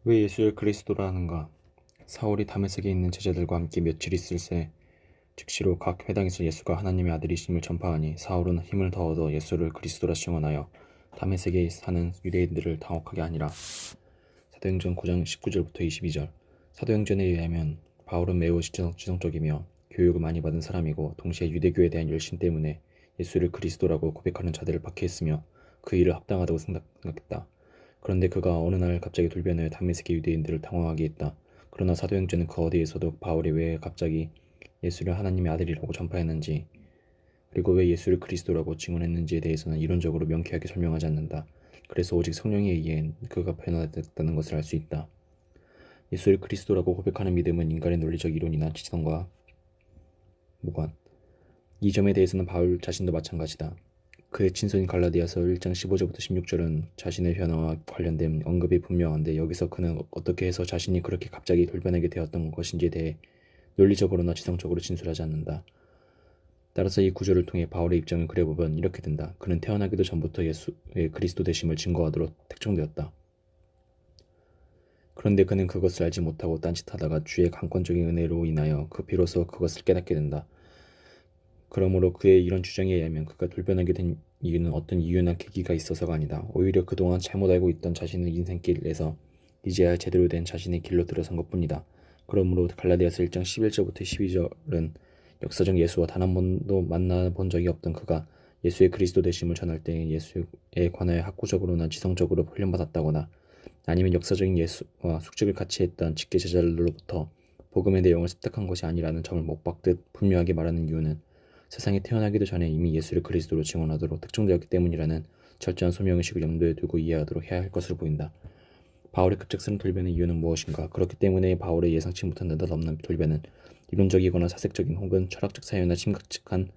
왜 예수를 그리스도라 하는가? 사울이 다메섹에 있는 제자들과 함께 며칠 있을 새 즉시로 각 회당에서 예수가 하나님의 아들이심을 전파하니 사울은 힘을 더 얻어 예수를 그리스도라 증언하여 다메섹에 사는 유대인들을 당혹하게 하니라. 사도행전 9장 19절부터 22절. 사도행전에 의하면 바울은 매우 지성적이며 교육을 많이 받은 사람이고 동시에 유대교에 대한 열심 때문에 예수를 그리스도라고 고백하는 자들을 박해했으며 그 일을 합당하다고 생각했다. 그런데 그가 어느 날 갑자기 돌변하여 다메섹의 유대인들을 당황하게 했다. 그러나 사도행전은 그 어디에서도 바울이 왜 갑자기 예수를 하나님의 아들이라고 전파했는지 그리고 왜 예수를 그리스도라고 증언했는지에 대해서는 이론적으로 명쾌하게 설명하지 않는다. 그래서 오직 성령에 의해 그가 변화됐다는 것을 알 수 있다. 예수를 그리스도라고 고백하는 믿음은 인간의 논리적 이론이나 지성과 무관. 이 점에 대해서는 바울 자신도 마찬가지다. 그의 친서인 갈라디아서 1장 15절부터 16절은 자신의 변화와 관련된 언급이 분명한데 여기서 그는 어떻게 해서 자신이 그렇게 갑자기 돌변하게 되었던 것인지에 대해 논리적으로나 지성적으로 진술하지 않는다. 따라서 이 구절을 통해 바울의 입장을 그려보면 이렇게 된다. 그는 태어나기도 전부터 예수의 그리스도 되심을 증거하도록 택정되었다. 그런데 그는 그것을 알지 못하고 딴짓하다가 주의 강권적인 은혜로 인하여 비로소 그것을 깨닫게 된다. 그러므로 그의 이런 주장에 의하면 그가 돌변하게 된 이유는 어떤 이유나 계기가 있어서가 아니다. 오히려 그동안 잘못 알고 있던 자신의 인생길에서 이제야 제대로 된 자신의 길로 들어선 것뿐이다. 그러므로 갈라디아서 1장 11절부터 12절은 역사적 예수와 단 한 번도 만나본 적이 없던 그가 예수의 그리스도 되심을 전할 때 예수에 관하여 학구적으로나 지성적으로 훈련받았다거나 아니면 역사적인 예수와 숙직을 같이 했던 직계 제자들로부터 복음의 내용을 습득한 것이 아니라는 점을 못 박듯 분명하게 말하는 이유는 세상에 태어나기도 전에 이미 예수를 그리스도로 증언하도록 특정되었기 때문이라는 철저한 소명의식을 염두에 두고 이해하도록 해야 할 것으로 보인다. 바울의 급작스런 돌변의 이유는 무엇인가? 그렇기 때문에 바울의 예상치 못한 느닷없는 돌변은 이론적이거나 사색적인 혹은 철학적 사유나 심각한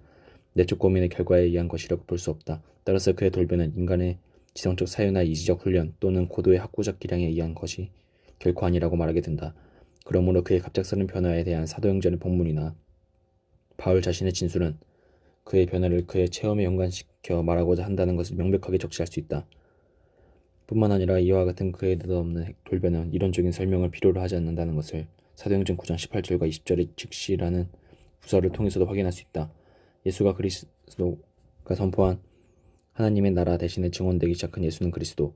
내적 고민의 결과에 의한 것이라고 볼 수 없다. 따라서 그의 돌변은 인간의 지성적 사유나 이지적 훈련 또는 고도의 학구적 기량에 의한 것이 결코 아니라고 말하게 된다. 그러므로 그의 갑작스런 변화에 대한 사도행전의 본문이나 바울 자신의 진술은 그의 변화를 그의 체험에 연관시켜 말하고자 한다는 것을 명백하게 적시할 수 있다. 뿐만 아니라 이와 같은 그의 느닷없는 돌변은 이론적인 설명을 필요로 하지 않는다는 것을 사도행전 9장 18절과 20절의 즉시라는 부서를 통해서도 확인할 수 있다. 예수가 그리스도가 선포한 하나님의 나라 대신에 증언되기 시작한 예수는 그리스도.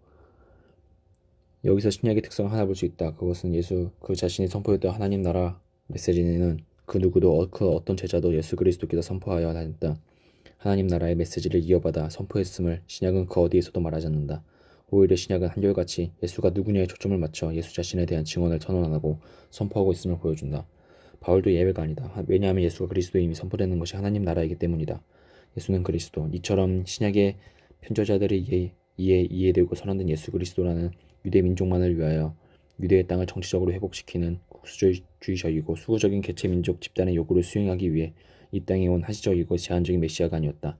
여기서 신약의 특성을 하나 볼 수 있다. 그것은 예수 그 자신이 선포했던 하나님 나라 메시지는 그 누구도 그 어떤 제자도 예수 그리스도께서 선포하여 다녔다. 하나님 나라의 메시지를 이어받아 선포했음을 신약은 그 어디에서도 말하지 않는다. 오히려 신약은 한결같이 예수가 누구냐에 초점을 맞춰 예수 자신에 대한 증언을 선언 안 하고 선포하고 있음을 보여준다. 바울도 예외가 아니다. 왜냐하면 예수가 그리스도에 이미 선포되는 것이 하나님 나라이기 때문이다. 예수는 그리스도. 이처럼 신약의 편저자들이 이해되고 선언된 예수 그리스도라는 유대 민족만을 위하여 유대의 땅을 정치적으로 회복시키는 국수주의적이고 수구적인 개체 민족 집단의 요구를 수행하기 위해 이 땅에 온 한시적이고 제한적인 메시아가 아니었다.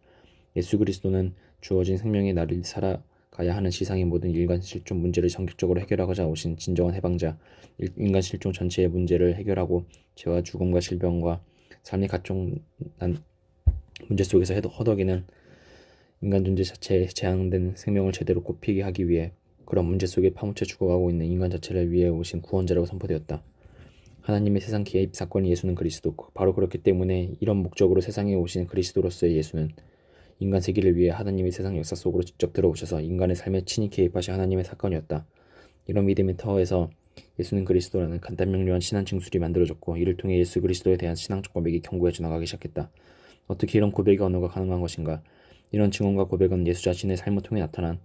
예수 그리스도는 주어진 생명의 날을 살아가야 하는 세상의 모든 인간 실종 문제를 전격적으로 해결하고자 오신 진정한 해방자, 인간 실종 전체의 문제를 해결하고 죄와 죽음과 질병과 삶의 각종 문제 속에서 허덕이는 인간 존재 자체에 제한된 생명을 제대로 꽃피게 하기 위해 그런 문제 속에 파묻혀 죽어가고 있는 인간 자체를 위해 오신 구원자라고 선포되었다. 하나님의 세상 개입 사건이 예수는 그리스도. 바로 그렇기 때문에 이런 목적으로 세상에 오신 그리스도로서의 예수는 인간 세계를 위해 하나님의 세상 역사 속으로 직접 들어오셔서 인간의 삶에 친히 개입하신 하나님의 사건이었다. 이런 믿음의 터에서 예수는 그리스도라는 간단 명료한 신앙 증술이 만들어졌고 이를 통해 예수 그리스도에 대한 신앙적 고백이 견고해져 나가기 시작했다. 어떻게 이런 고백의 언어가 가능한 것인가? 이런 증언과 고백은 예수 자신의 삶을 통해 나타난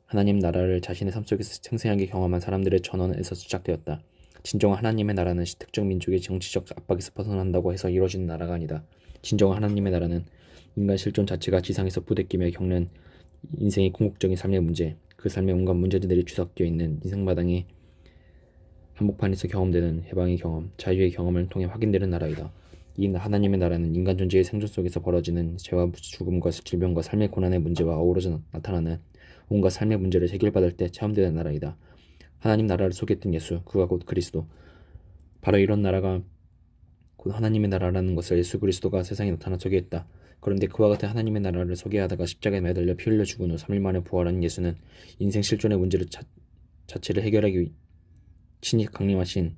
하나님 나라를 자신의 삶 속에서 생생하게 경험한 사람들의 전언에서 시작되었다. 진정한 하나님의 나라는 특정 민족의 정치적 압박에서 벗어난다고 해서 이루어지는 나라가 아니다. 진정한 하나님의 나라는 인간 실존 자체가 지상에서 부대끼며 겪는 인생의 궁극적인 삶의 문제, 그 삶의 온갖 문제들이 뒤섞여 있는 인생마당의 한복판에서 경험되는 해방의 경험, 자유의 경험을 통해 확인되는 나라이다. 이 하나님의 나라는 인간 존재의 생존 속에서 벌어지는 죄와 죽음과 질병과 삶의 고난의 문제와 어우러져 나타나는 온갖 삶의 문제를 해결받을 때 체험되는 나라이다. 하나님 나라를 소개했던 예수, 그가 곧 그리스도. 바로 이런 나라가 곧 하나님의 나라라는 것을 예수 그리스도가 세상에 나타나 소개했다. 그런데 그와 같은 하나님의 나라를 소개하다가 십자가에 매달려 피 흘려 죽은 후 3일 만에 부활한 예수는 인생 실존의 문제를 자체를 해결하기 친히 강림하신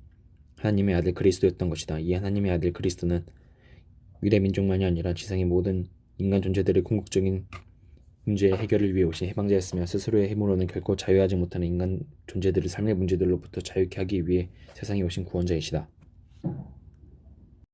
하나님의 아들 그리스도였던 것이다. 이 하나님의 아들 그리스도는 유대 민족만이 아니라 지상의 모든 인간 존재들의 궁극적인 문제의 해결을 위해 오신 해방자였으며 스스로의 힘으로는 결코 자유하지 못하는 인간 존재들을 삶의 문제들로부터 자유케 하기 위해 세상에 오신 구원자이시다.